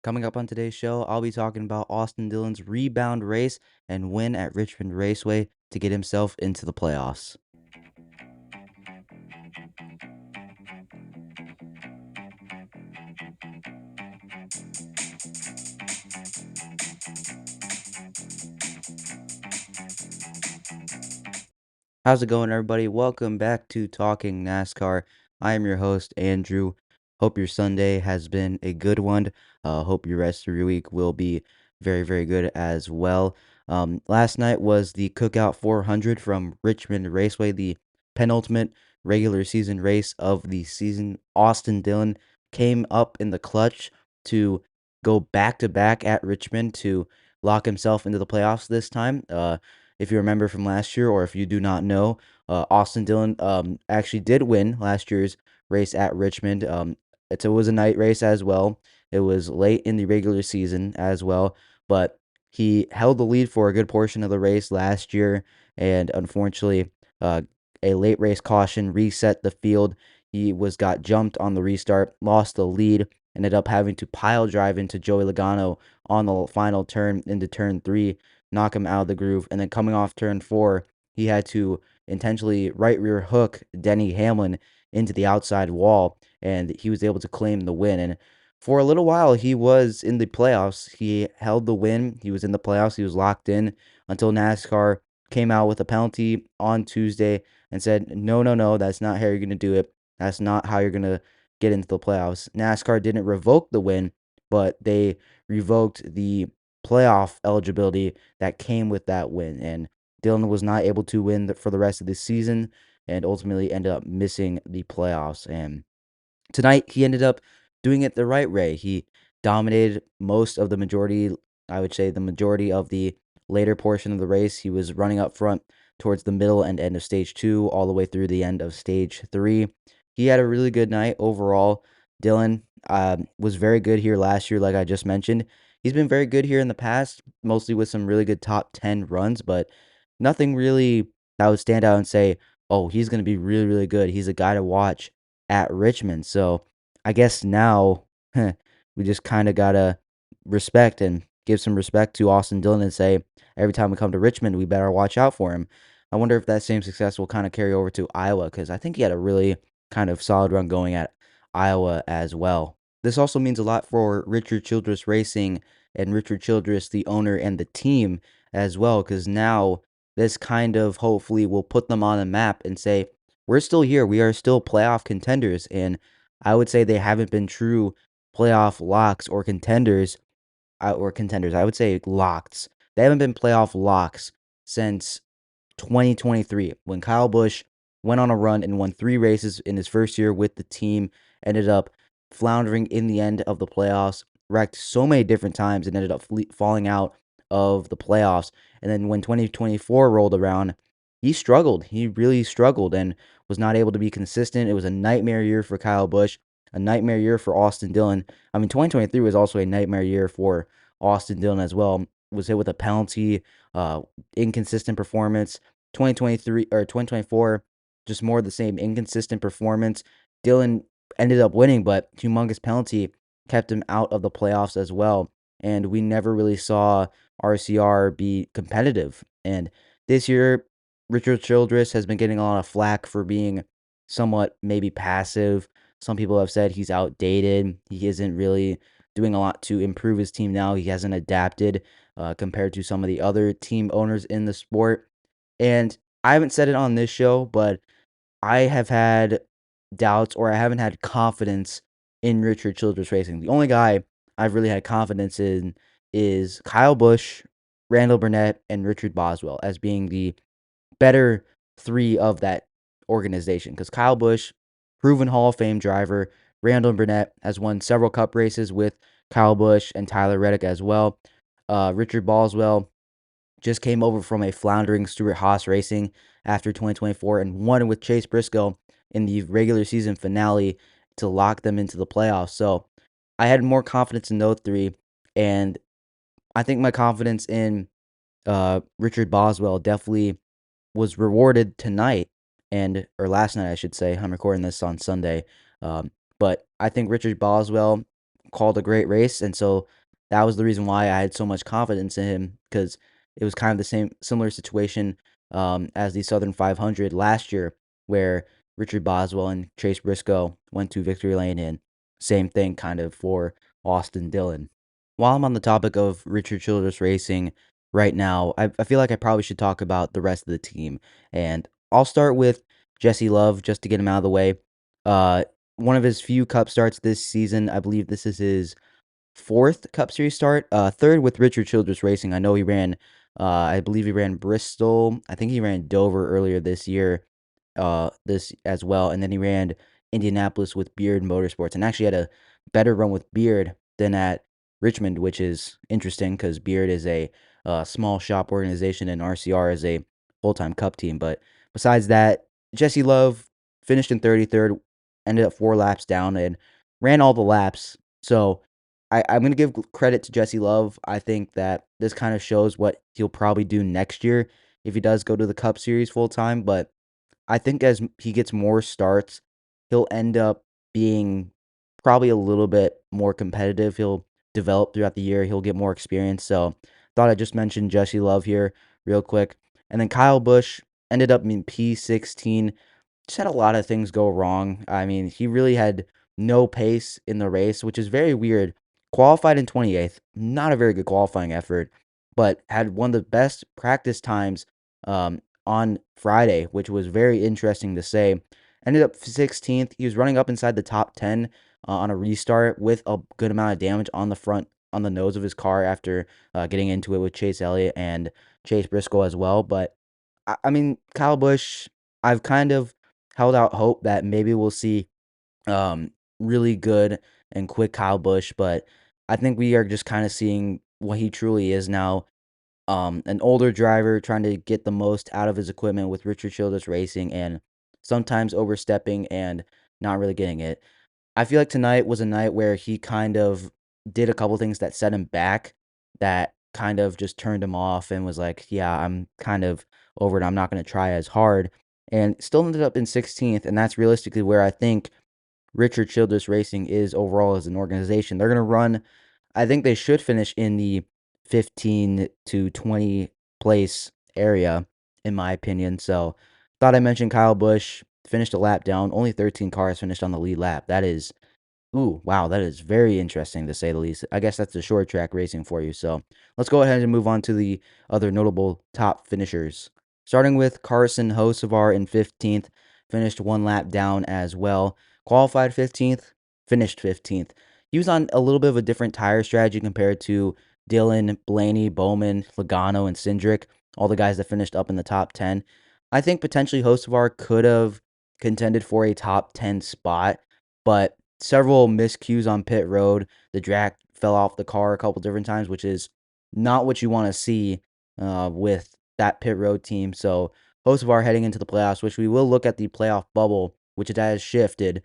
Coming up on today's show, I'll be talking about Austin Dillon's rebound race and win at Richmond Raceway to get himself into the playoffs. How's it going, everybody? Welcome back to Talking NASCAR. I am your host, Andrew. Hope your Sunday has been a good one. Hope your rest of your week will be very, very good as well. Last night was the Cookout 400 from Richmond Raceway, the penultimate regular season race of the season. Austin Dillon came up in the clutch to go back to back at Richmond to lock himself into the playoffs this time. If you remember from last year, or if you do not know, Austin Dillon actually did win last year's race at Richmond. It was a night race as well. It was late in the regular season as well, but he held the lead for a good portion of the race last year, and unfortunately, uh, a late race caution reset the field. He got jumped on the restart, lost the lead, ended up having to pile drive into Joey Logano on the final turn into turn 3, knock him out of the groove, and then coming off turn 4, he had to intentionally right rear hook Denny Hamlin into the outside wall, and he was able to claim the win. And for a little while, he was in the playoffs. He held the win. He was in the playoffs. He was locked in until NASCAR came out with a penalty on Tuesday and said, no, no, no, that's not how you're going to do it. That's not how you're going to get into the playoffs. NASCAR didn't revoke the win, but they revoked the playoff eligibility that came with that win. And Dillon was not able to win for the rest of the season and ultimately ended up missing the playoffs. And tonight, he ended up doing it the right way. He dominated most of the majority, I would say the majority of the later portion of the race. He was running up front towards the middle and end of stage 2, all the way through the end of stage 3. He had a really good night overall. Dillon was very good here last year, like I just mentioned. He's been very good here in the past, mostly with some really good top 10 runs, but nothing really that would stand out and say, oh, he's going to be really, really good. He's a guy to watch at Richmond. So I guess now we just kind of got to respect and give some respect to Austin Dillon and say every time we come to Richmond, we better watch out for him. I wonder if that same success will kind of carry over to Iowa, because I think he had a really kind of solid run going at Iowa as well. This also means a lot for Richard Childress Racing and Richard Childress, the owner and the team as well, because now this kind of hopefully will put them on the map and say, we're still here. We are still playoff contenders. And I would say they haven't been true playoff locks or contenders, I would say locks. They haven't been playoff locks since 2023 when Kyle Busch went on a run and won 3 races in his first year with the team, ended up floundering in the end of the playoffs, wrecked so many different times, and ended up falling out of the playoffs. And then when 2024 rolled around, he struggled. He really struggled and was not able to be consistent. It was a nightmare year for Kyle Busch, a nightmare year for Austin Dillon. I mean, 2023 was also a nightmare year for Austin Dillon as well. Was hit with a penalty, inconsistent performance. 2023 or 2024, just more of the same inconsistent performance. Dillon ended up winning, but humongous penalty kept him out of the playoffs as well. And we never really saw RCR be competitive. And this year, Richard Childress has been getting a lot of flack for being somewhat maybe passive. Some people have said he's outdated. He isn't really doing a lot to improve his team now. He hasn't adapted compared to some of the other team owners in the sport. And I haven't said it on this show, but I have had doubts, or I haven't had confidence in Richard Childress Racing. The only guy I've really had confidence in is Kyle Busch, Randall Burnett, and Richard Boswell as being the better 3 of that organization. Because Kyle Busch, proven Hall of Fame driver, Randall Burnett has won several cup races with Kyle Busch and Tyler Reddick as well. Richard Boswell just came over from a floundering Stuart Haas Racing after 2024 and won with Chase Briscoe in the regular season finale to lock them into the playoffs. So I had more confidence in those 3, and I think my confidence in Richard Boswell definitely was rewarded tonight, or last night, I should say. I'm recording this on Sunday. But I think Richard Boswell called a great race, and so that was the reason why I had so much confidence in him because it was kind of the same similar situation as the Southern 500 last year, where Richard Boswell and Chase Briscoe went to victory lane, and same thing kind of for Austin Dillon. While I'm on the topic of Richard Childress Racing right now, I feel like I probably should talk about the rest of the team. And I'll start with Jesse Love just to get him out of the way. Uh, one of his few cup starts this season. I believe this is his fourth Cup Series start. Third with Richard Childress Racing. I know he ran, I believe he ran Bristol. I think he ran Dover earlier this year, this as well. And then he ran Indianapolis with Beard Motorsports and actually had a better run with Beard than at Richmond, which is interesting because Beard is a small shop organization and RCR is a full time Cup team. But besides that, Jesse Love finished in 33rd, ended up 4 laps down, and ran all the laps. So I'm going to give credit to Jesse Love. I think that this kind of shows what he'll probably do next year if he does go to the Cup Series full time. But I think as he gets more starts, he'll end up being probably a little bit more competitive. He'll develop throughout the year. He'll get more experience. So thought I'd just mention Jesse Love here real quick. And then Kyle Busch ended up in P16, just had a lot of things go wrong. I mean, he really had no pace in the race, which is very weird. Qualified in 28th, not a very good qualifying effort, but had one of the best practice times on Friday, which was very interesting to say. Ended up 16th. He was running up inside the top 10 on a restart with a good amount of damage on the front, on the nose of his car after getting into it with Chase Elliott and Chase Briscoe as well. But I mean, Kyle Busch, I've kind of held out hope that maybe we'll see um, really good and quick Kyle Busch, but I think we are just kind of seeing what he truly is now. An older driver trying to get the most out of his equipment with Richard Childress Racing and sometimes overstepping and not really getting it. I feel like tonight was a night where he kind of did a couple things that set him back, that kind of just turned him off and was like, yeah, I'm kind of over it. I'm not going to try as hard. And still ended up in 16th. And that's realistically where I think Richard Childress Racing is overall as an organization. They're going to run, I think they should finish in the 15 to 20 place area, in my opinion. So thought I mentioned Kyle Busch finished a lap down. Only 13 cars finished on the lead lap. That is Ooh, wow, that is very interesting to say the least. I guess that's the short track racing for you. So let's go ahead and move on to the other notable top finishers. Starting with Carson Hocevar in 15th, finished 1 lap down as well. Qualified 15th, finished 15th. He was on a little bit of a different tire strategy compared to Dillon, Blaney, Bowman, Logano, and Cindric, all the guys that finished up in the top 10. I think potentially Hocevar could have contended for a top 10 spot, but several miscues on pit road. The drag fell off the car a couple different times, which is not what you want to see with that pit road team. So Hocevar heading into the playoffs, which we will look at the playoff bubble, which it has shifted.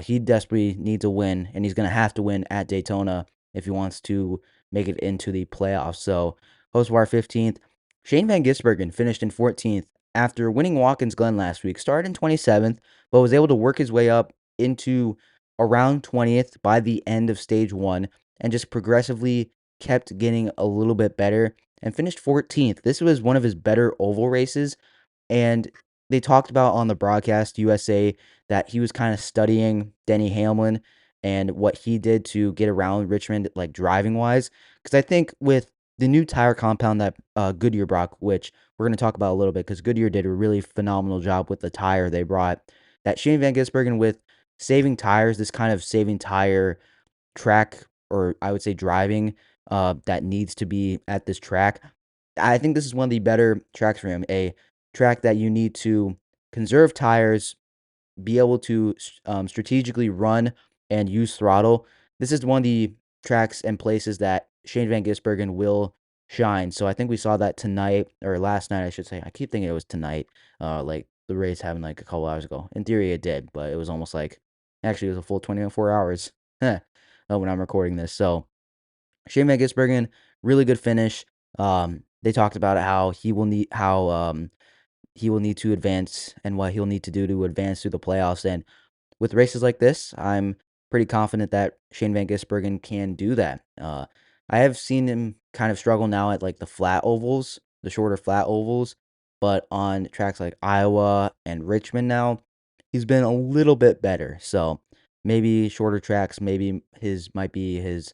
He desperately needs a win, and he's going to have to win at Daytona if he wants to make it into the playoffs. So Hocevar 15th. Shane Van Gisbergen finished in 14th after winning Watkins Glen last week. Started in 27th, but was able to work his way up into around 20th by the end of stage 1 and just progressively kept getting a little bit better and finished 14th. This was one of his better oval races, and they talked about on the broadcast USA that he was kind of studying Denny Hamlin and what he did to get around Richmond, like driving wise. Because I think with the new tire compound that Goodyear brought, which we're going to talk about a little bit, because Goodyear did a really phenomenal job with the tire they brought, that Shane Van Gisbergen with saving tires, this kind of saving tire track, or I would say driving, that needs to be at this track. I think this is one of the better tracks for him. A track that you need to conserve tires, be able to strategically run and use throttle. This is one of the tracks and places that Shane Van Gisbergen will shine. So I think we saw that tonight, or last night, I should say. I keep thinking it was tonight, like the race happened like a couple hours ago. In theory, it did, but it was almost like, actually, it was a full 24 hours when I'm recording this. So Shane Van Gisbergen, really good finish. They talked about how he will need to advance and what he'll need to do to advance through the playoffs. And with races like this, I'm pretty confident that Shane Van Gisbergen can do that. I have seen him kind of struggle now at like the flat ovals, the shorter flat ovals, but on tracks like Iowa and Richmond now, he's been a little bit better. So maybe shorter tracks, maybe his might be his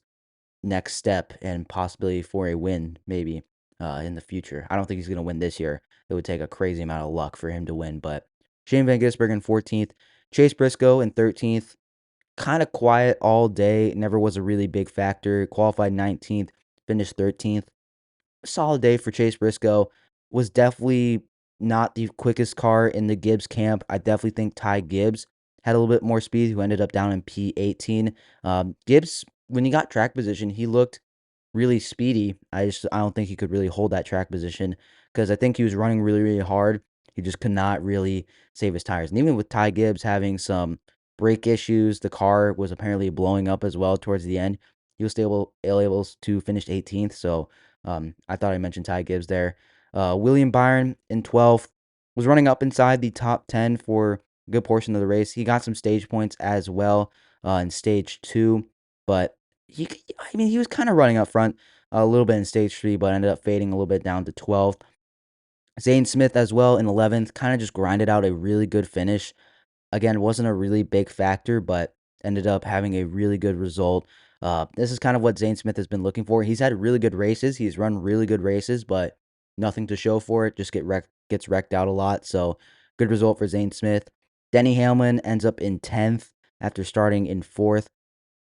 next step and possibility for a win, maybe in the future. I don't think he's going to win this year. It would take a crazy amount of luck for him to win. But Shane Van Gisbergen 14th, Chase Briscoe in 13th. Kind of quiet all day. Never was a really big factor. Qualified 19th, finished 13th. Solid day for Chase Briscoe. Was definitely not the quickest car in the Gibbs camp. I definitely think Ty Gibbs had a little bit more speed, who ended up down in P18. Gibbs, when he got track position, he looked really speedy. I don't think he could really hold that track position because I think he was running really, really hard. He just could not really save his tires. And even with Ty Gibbs having some brake issues, the car was apparently blowing up as well towards the end. He was still able to finish 18th. So I thought I mentioned Ty Gibbs there. William Byron in 12th was running up inside the top 10 for a good portion of the race. He got some stage points as well in stage 2, but he was kind of running up front a little bit in stage 3, but ended up fading a little bit down to 12th. Zane Smith as well in 11th, kind of just grinded out a really good finish. Again, wasn't a really big factor, but ended up having a really good result. This is kind of what Zane Smith has been looking for. He's had really good races. He's run really good races, but nothing to show for it. Just gets wrecked out a lot. So good result for Zane Smith. Denny Hamlin ends up in 10th after starting in 4th.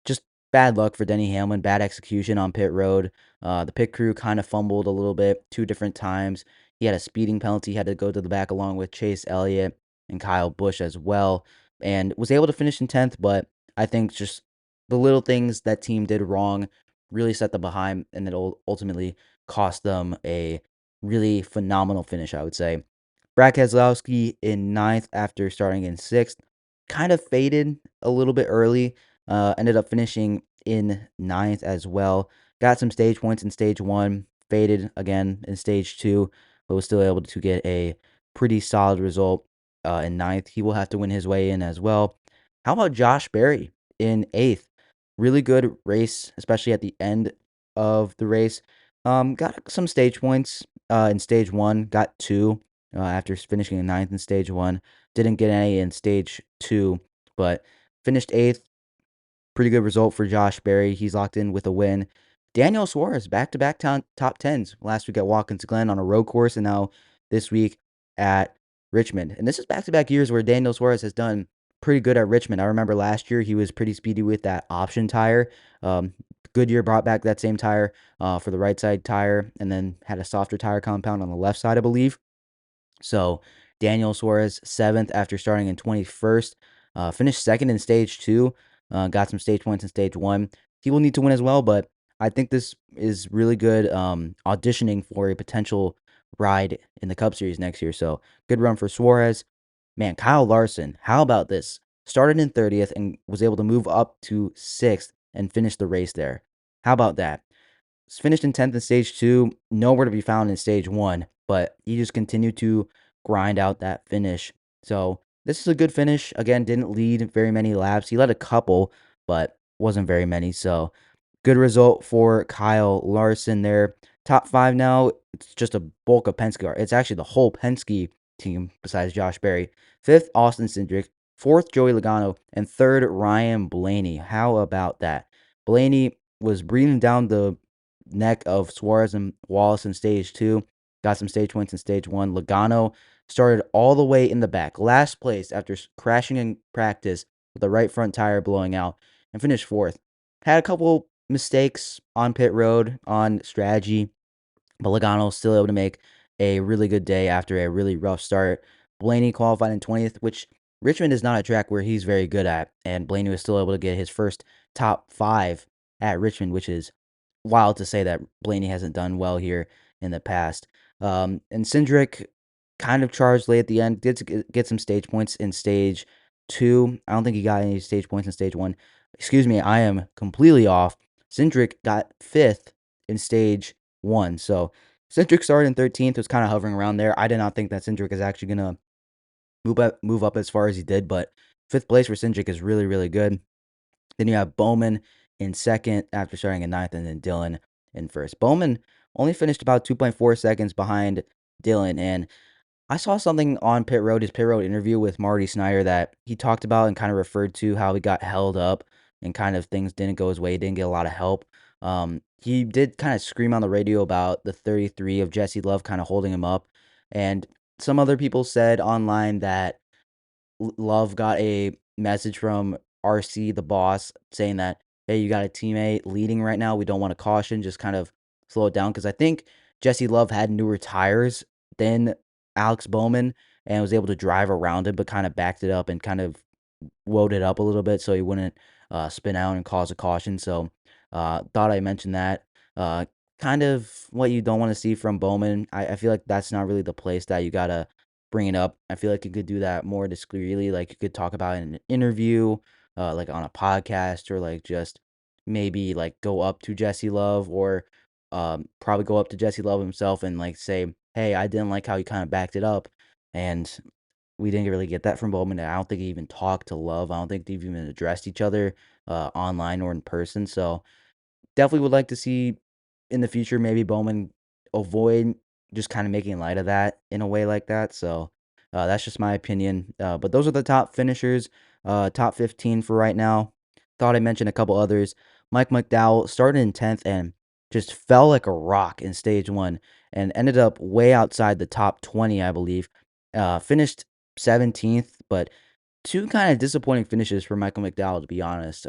Just bad luck for Denny Hamlin, bad execution on pit road. The pit crew kind of fumbled a little bit 2 different times. He had a speeding penalty, he had to go to the back along with Chase Elliott and Kyle Busch as well, and was able to finish in 10th, but I think just the little things that team did wrong really set them behind, and it ultimately cost them a really phenomenal finish, I would say. Brad Keselowski in 9th after starting in 6th. Kind of faded a little bit early. Ended up finishing in 9th as well. Got some stage points in stage 1. Faded again in stage 2, but was still able to get a pretty solid result in 9th. He will have to win his way in as well. How about Josh Berry in 8th? Really good race, especially at the end of the race. Got some stage points in stage 1. Got 2 after finishing in 9th in stage 1. Didn't get any in stage 2, but finished 8th. Pretty good result for Josh Berry. He's locked in with a win. Daniel Suarez, back-to-back top 10s. Last week at Watkins Glen on a road course, and now this week at Richmond. And this is back-to-back years where Daniel Suarez has done pretty good at Richmond. I remember last year he was pretty speedy with that option tire. Goodyear brought back that same tire for the right side tire, and then had a softer tire compound on the left side, I believe. So Daniel Suarez, 7th after starting in 21st. Finished 2nd in stage 2. Got some stage points in stage 1. He will need to win as well, but I think this is really good auditioning for a potential ride in the Cup Series next year. So good run for Suarez. Man, Kyle Larson, how about this? Started in 30th and was able to move up to 6th and finish the race there. How about that? Finished in 10th in stage 2, nowhere to be found in stage 1, but he just continued to grind out that finish. So this is a good finish. Again, didn't lead very many laps. He led a couple, but wasn't very many. So good result for Kyle Larson there. Top 5 now, it's just a bulk of Penske. It's actually the whole Penske team besides Josh Berry. 5th, Austin Cindric. 4th, Joey Logano. And 3rd, Ryan Blaney. How about that? Blaney was breathing down the neck of Suarez and Wallace in stage 2. Got some stage points in stage 1. Logano started all the way in the back, last place after crashing in practice with the right front tire blowing out, and finished 4th. Had a couple mistakes on pit road on strategy, but Logano was still able to make a really good day after a really rough start. Blaney qualified in 20th, which Richmond is not a track where he's very good at, and Blaney was still able to get his first top 5 at Richmond, which is wild to say that Blaney hasn't done well here in the past. And Cindric kind of charged late at the end, did get some stage points in stage 2. I don't think he got any stage points in stage 1. Excuse me, I am completely off. Cindric got 5th in stage 1. So Cindric started in 13th, was kind of hovering around there. I did not think that Cindric is actually going to move up as far as he did, but 5th place for Cindric is really, really good. Then you have Bowman in second after starting in ninth, and then Dillon in first. Bowman only finished about 2.4 seconds behind Dillon, and I saw something on pit road, his pit road interview with Marty Snyder, that he talked about and kind of referred to how he got held up and kind of things didn't go his way, didn't get a lot of help. He did kind of scream on the radio about the 33 of Jesse Love kind of holding him up. And some other people said online that Love got a message from RC, the boss, saying that, hey, you got a teammate leading right now. We don't want to caution, just kind of slow it down. Because I think Jesse Love had newer tires than Alex Bowman and was able to drive around him, but kind of backed it up and kind of woed it up a little bit so he wouldn't spin out and cause a caution. So thought I mentioned that. Uh, Kind of what you don't want to see from Bowman. I feel like that's not really the place that you gotta bring it up. I feel like you could do that more discreetly. Like you could talk about it in an interview, like on a podcast, or like just maybe like go up to Jesse Love, or probably go up to Jesse Love himself and like say, "Hey, I didn't like how you kind of backed it up," and we didn't really get that from Bowman. I don't think he even talked to Love. I don't think they've even addressed each other online or in person. So definitely would like to see in the future maybe Bowman avoid just kind of making light of that in a way like that. So that's just my opinion. But those are the top finishers, top 15 for right now. Thought I mentioned a couple others. Mike McDowell started in 10th and just fell like a rock in stage one and ended up way outside the top 20, I believe. Finished 17th, but two kind of disappointing finishes for Michael McDowell, to be honest.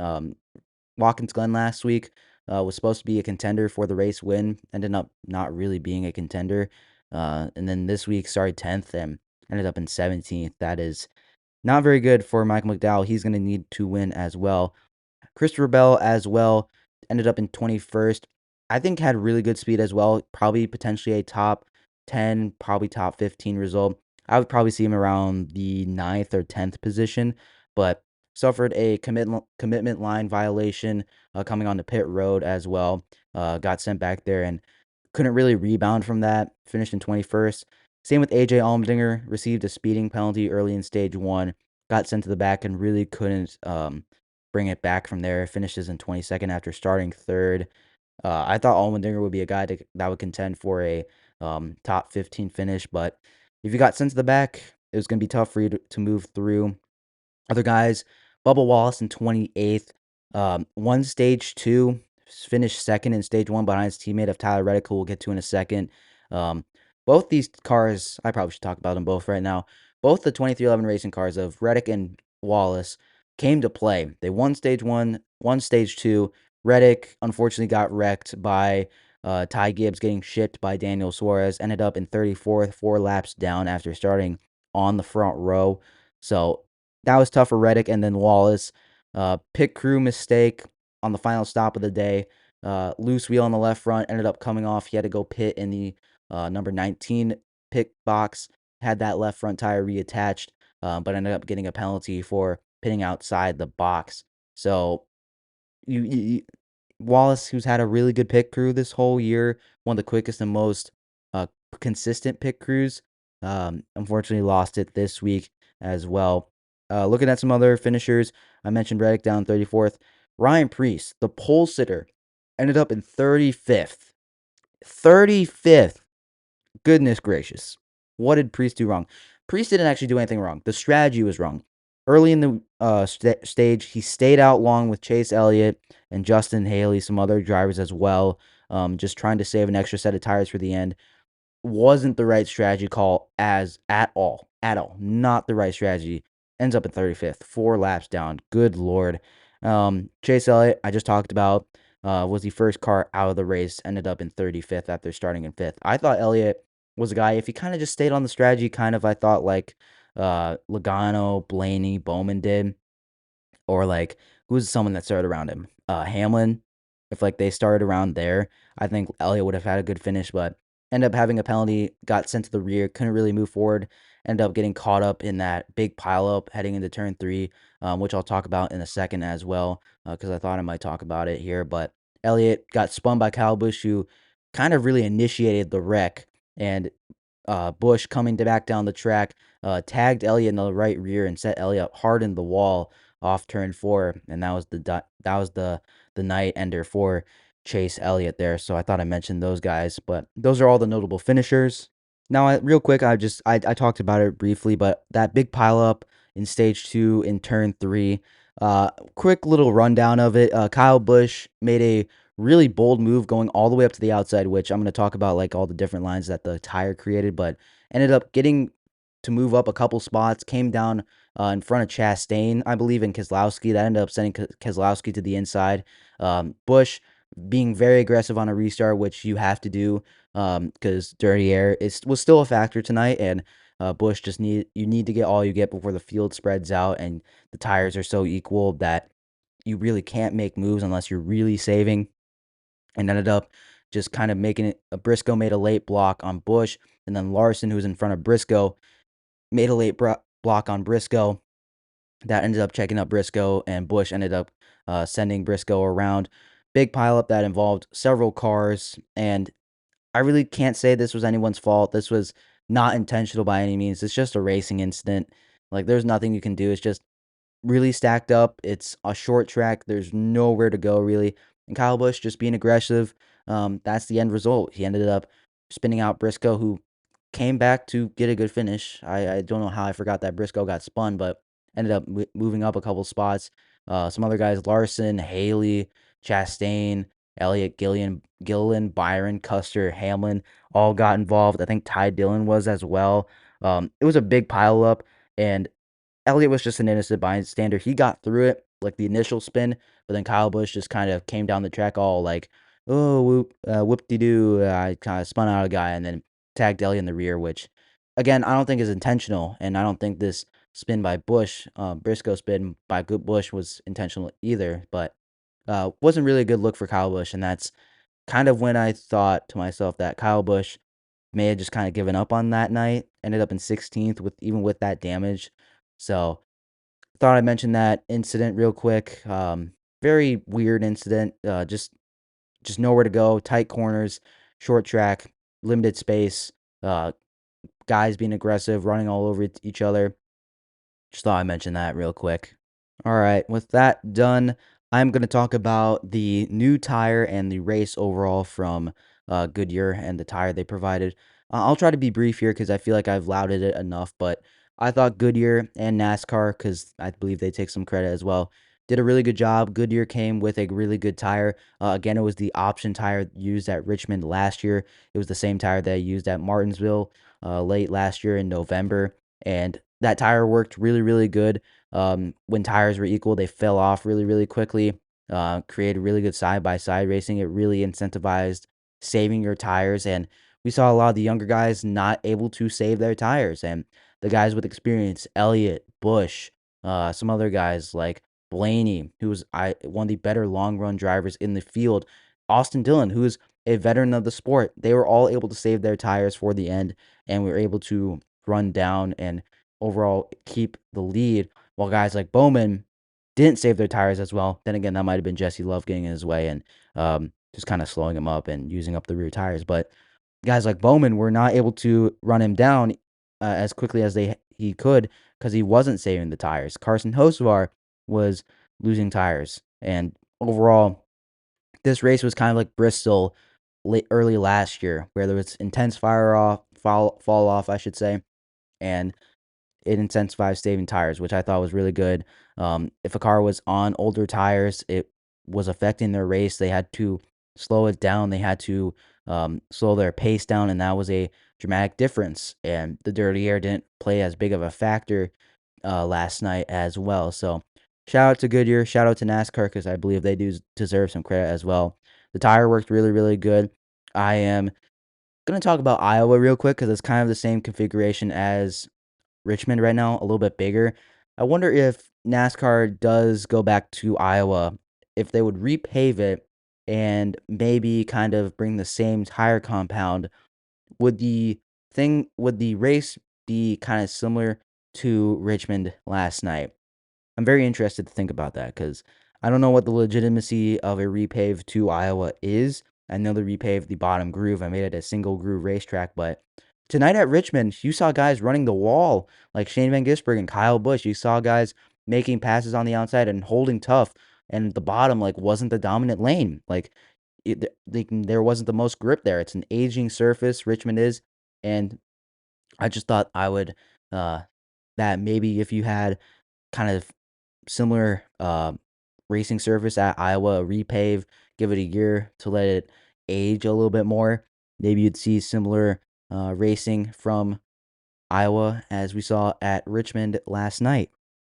Watkins Glen last week was supposed to be a contender for the race win, ended up not really being a contender. And then this week started 10th and ended up in 17th. That is not very good for Michael McDowell. He's going to need to win as well. Christopher Bell as well ended up in 21st. I think had really good speed as well. Probably potentially a top 10, probably top 15 result. I would probably see him around the 9th or 10th position, but suffered a commitment line violation coming on the pit road as well. Got sent back there and couldn't really rebound from that. Finished in 21st. Same with AJ Allmendinger. Received a speeding penalty early in stage one. Got sent to the back and really couldn't bring it back from there. Finishes in 22nd after starting third. I thought Allmendinger would be a guy that would contend for a top 15 finish, but if you got sent to the back, it was going to be tough for you to move through. Other guys, Bubba Wallace in 28th. Won stage two, finished second in stage one behind his teammate of Tyler Reddick, who we'll get to in a second. Um, both these cars, I probably should talk about them both right now. Both the 2311 racing cars of Reddick and Wallace came to play. They won stage one, won stage two. Reddick unfortunately got wrecked by Ty Gibbs getting shipped by Daniel Suarez. Ended up in 34th, 4 laps down after starting on the front row. So that was tough for Reddick. And then Wallace, pit crew mistake on the final stop of the day. Loose wheel on the left front, ended up coming off. He had to go pit in the number 19 pit box, had that left front tire reattached, but ended up getting a penalty for pitting outside the box. So Wallace, who's had a really good pit crew this whole year, one of the quickest and most uh, consistent pit crews, unfortunately lost it this week as well. Looking at some other finishers, I mentioned Reddick down 34th. Ryan Preece, the pole sitter, ended up in 35th. 35th. Goodness gracious. What did Priest do wrong? Priest didn't actually do anything wrong. The strategy was wrong. Early in the stage, he stayed out long with Chase Elliott and Justin Haley, some other drivers as well, just trying to save an extra set of tires for the end. Wasn't the right strategy call as at all. At all. Not the right strategy. Ends up at 35th. 4 laps down. Good Lord. Chase Elliott, I just talked about, was the first car out of the race. Ended up in 35th after starting in 5th. I thought Elliott was a guy, if he kind of just stayed on the strategy, kind of, I thought, like Logano, Blaney, Bowman did, or like who's someone that started around him? Hamlin. If like they started around there, I think Elliott would have had a good finish, but ended up having a penalty, got sent to the rear, couldn't really move forward, ended up getting caught up in that big pileup heading into turn three, which I'll talk about in a second as well, because I thought I might talk about it here. But Elliott got spun by Kyle Busch, who kind of really initiated the wreck, and Busch coming back down the track, tagged Elliott in the right rear and set Elliott hard in the wall off turn four, and that was that was the night ender for Chase Elliott there. So I thought I mentioned those guys, but those are all the notable finishers. Now, real quick, I talked about it briefly, but that big pileup in stage two in turn three. Quick little rundown of it. Kyle Busch made a really bold move going all the way up to the outside, which I'm going to talk about like all the different lines that the tire created, but ended up getting to move up a couple spots, came down in front of Chastain, I believe, and Keselowski. That ended up sending Keselowski to the inside. Busch being very aggressive on a restart, which you have to do because dirty air was still a factor tonight, and Busch you need to get all you get before the field spreads out, and the tires are so equal that you really can't make moves unless you're really saving. And ended up just kind of making it. Briscoe made a late block on Busch, and then Larson, who was in front of Briscoe, made a late block on Briscoe. That ended up checking up Briscoe, and Busch ended up sending Briscoe around. Big pileup that involved several cars, and I really can't say this was anyone's fault. This was not intentional by any means. It's just a racing incident. Like, there's nothing you can do. It's just really stacked up. It's a short track. There's nowhere to go really. And Kyle Busch just being aggressive. That's the end result. He ended up spinning out Briscoe, who came back to get a good finish. I don't know how I forgot that Briscoe got spun, but ended up moving up a couple spots. Some other guys: Larson, Haley, Chastain, Elliott, Gilliland, Byron, Custer, Hamlin, all got involved. I think Ty Dillon was as well. It was a big pile up, and Elliott was just an innocent bystander. He got through it, like the initial spin, but then Kyle Busch just kind of came down the track all like, oh, whoop-de-doo. I kind of spun out a guy and then tagged Elliott in the rear, which, again, I don't think is intentional, and I don't think this spin by Busch, Briscoe spin by Busch was intentional either, but wasn't really a good look for Kyle Busch, and that's kind of when I thought to myself that Kyle Busch may have just kind of given up on that night, ended up in 16th with that damage. So thought I'd mention that incident real quick. Very weird incident. Just nowhere to go, tight corners, short track, limited space. Uh, Guys being aggressive, running all over each other. Just thought I'd mention that real quick. All right, with that done, I'm going to talk about the new tire and the race overall from Goodyear and the tire they provided. I'll try to be brief here because I feel like I've lauded it enough, but I thought Goodyear and NASCAR, because I believe they take some credit as well, did a really good job. Goodyear came with a really good tire. Again, it was the option tire used at Richmond last year. It was the same tire that I used at Martinsville late last year in November, and that tire worked really, really good. When tires were equal, they fell off really, really quickly. Created really good side-by-side racing. It really incentivized saving your tires, and we saw a lot of the younger guys not able to save their tires, and the guys with experience, Elliott, Busch, some other guys like Blaney, who was one of the better long-run drivers in the field, Austin Dillon, who is a veteran of the sport. They were all able to save their tires for the end, and we were able to run down and overall keep the lead, while guys like Bowman didn't save their tires as well. Then again, that might have been Jesse Love getting in his way and just kind of slowing him up and using up the rear tires. But guys like Bowman were not able to run him down as quickly as he could because he wasn't saving the tires. Carson Hocevar was losing tires, and overall, this race was kind of like Bristol early last year, where there was intense fall off, I should say, and it incentivized saving tires, which I thought was really good. If a car was on older tires, it was affecting their race. They had to slow it down. They had to slow their pace down, and that was a dramatic difference. And the dirty air didn't play as big of a factor last night as well. So shout out to Goodyear. Shout out to NASCAR because I believe they do deserve some credit as well. The tire worked really, really good. I am going to talk about Iowa real quick because it's kind of the same configuration as Richmond right now, a little bit bigger. I wonder if NASCAR does go back to Iowa, if they would repave it and maybe kind of bring the same tire compound. Would the race be kind of similar to Richmond last night? I'm very interested to think about that because I don't know what the legitimacy of a repave to Iowa is. I know they repaved the bottom groove. I made it a single groove racetrack, but tonight at Richmond, you saw guys running the wall like Shane Van Gisbergen and Kyle Busch. You saw guys making passes on the outside and holding tough. and the bottom like wasn't the dominant lane. Like there wasn't the most grip there. It's an aging surface, Richmond is, and I just thought I would uh that maybe if you had kind of similar racing surface at Iowa, repave, give it a year to let it age a little bit more. Maybe you'd see similar racing from Iowa as we saw at Richmond last night.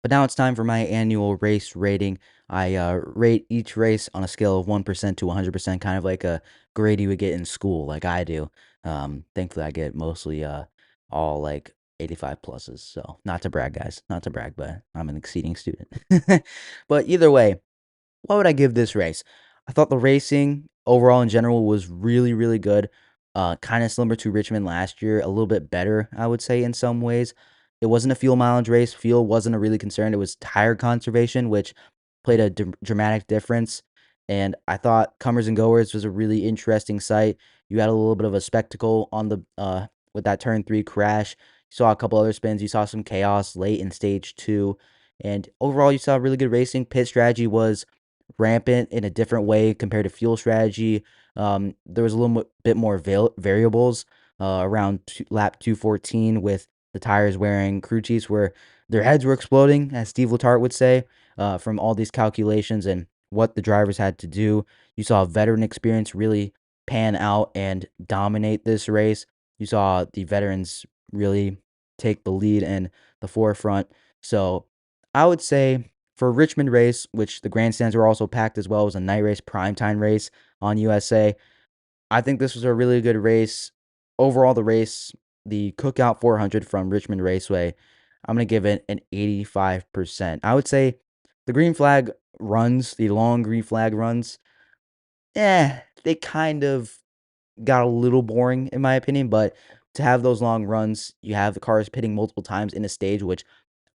But now it's time for my annual race rating. I rate each race on a scale of 1% to 100%, kind of like a grade you would get in school, like I do. Thankfully, I get mostly all like 85 pluses. So, not to brag, guys, not to brag, but I'm an exceeding student. But either way, what would I give this race? I thought the racing overall in general was really, really good. Kind of similar to Richmond last year, a little bit better, I would say, in some ways. It wasn't a fuel mileage race. Fuel wasn't a really concern. It was tire conservation, which played a dramatic difference. And I thought Comers and Goers was a really interesting sight. You had a little bit of a spectacle on the with that turn 3 crash. You saw a couple other spins. You saw some chaos late in stage 2. And overall, you saw really good racing. Pit strategy was rampant in a different way compared to fuel strategy. There was a little bit more variables around lap 214 with the tires wearing crew chiefs where their heads were exploding, as Steve Letarte would say, from all these calculations and what the drivers had to do. You saw veteran experience really pan out and dominate this race. You saw the veterans really take the lead and the forefront. So I would say for Richmond race, which the grandstands were also packed as well, it was a night race, primetime race on USA. I think this was a really good race. Overall, the race, the Cookout 400 from Richmond Raceway, I'm going to give it an 85%. I would say the green flag runs, the long green flag runs, they kind of got a little boring in my opinion, but to have those long runs, you have the cars pitting multiple times in a stage, which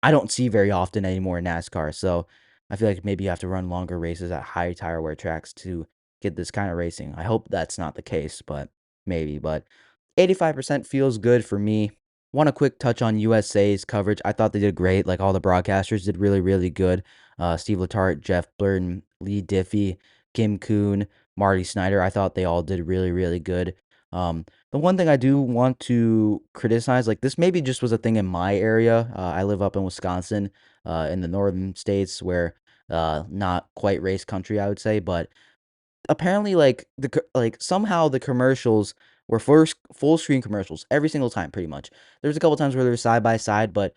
I don't see very often anymore in NASCAR. So I feel like maybe you have to run longer races at high tire wear tracks to get this kind of racing. I hope that's not the case, but maybe. But 85% feels good for me. Want a quick touch on USA's coverage. I thought they did great. Like all the broadcasters did really, really good. Steve Letarte, Jeff Burton, Lee Diffie, Kim Kuhn, Marty Snyder. I thought they all did really, really good. The one thing I do want to criticize, like this maybe just was a thing in my area. I live up in Wisconsin, in the northern states where not quite race country, I would say, but apparently like like somehow the commercials were first full screen commercials every single time pretty much. There was a couple times where they were side by side, but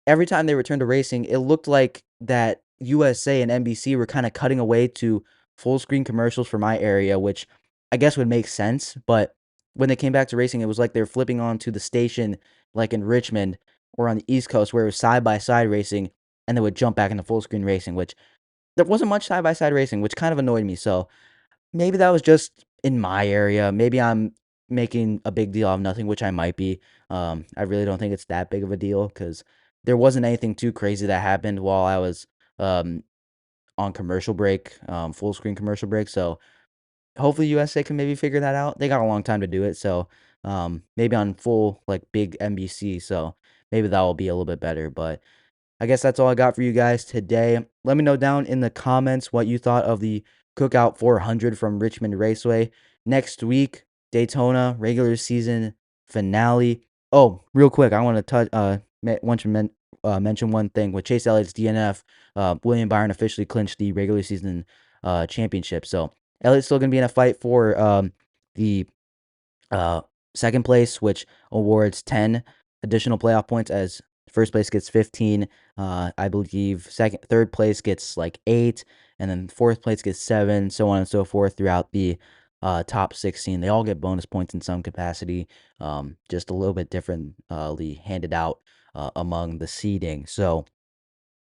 every time they returned to racing, it looked like that USA and NBC were kind of cutting away to full screen commercials for my area, which I guess would make sense, but when they came back to racing, it was like they were flipping on to the station like in Richmond or on the East Coast where it was side by side racing and they would jump back into full screen racing, which there wasn't much side by side racing, which kind of annoyed me. So maybe that was just in my area. Maybe I'm making a big deal out of nothing, which I might be. I really don't think it's that big of a deal because there wasn't anything too crazy that happened while I was um, on commercial break, full screen commercial break. So hopefully USA can maybe figure that out. They got a long time to do it. So maybe on full, like big NBC. So maybe that will be a little bit better. But I guess that's all I got for you guys today. Let me know down in the comments what you thought of the Cookout 400 from Richmond Raceway. Next week, Daytona regular season finale. Oh, real quick, I want to touch mention one thing with Chase Elliott's DNF. William Byron officially clinched the regular season championship. So Elliott's still gonna be in a fight for the uh, second place, which awards 10 additional playoff points as first place gets 15. I believe third place gets like 8, and then fourth place gets 7, so on and so forth throughout the top 16. They all get bonus points in some capacity, just a little bit differently handed out among the seeding. So,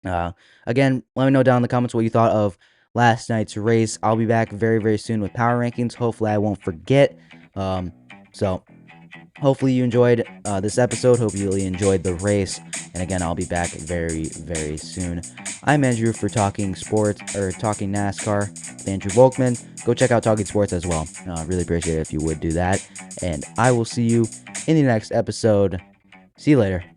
uh, again, let me know down in the comments what you thought of last night's race. I'll be back very, very soon with power rankings. Hopefully, I won't forget. So hopefully you enjoyed this episode. Hope you really enjoyed the race. And again, I'll be back very, very soon. I'm Andrew for Talking Sports or Talking NASCAR with Andrew Volkman. Go check out Talking Sports as well. Really appreciate it if you would do that. And I will see you in the next episode. See you later.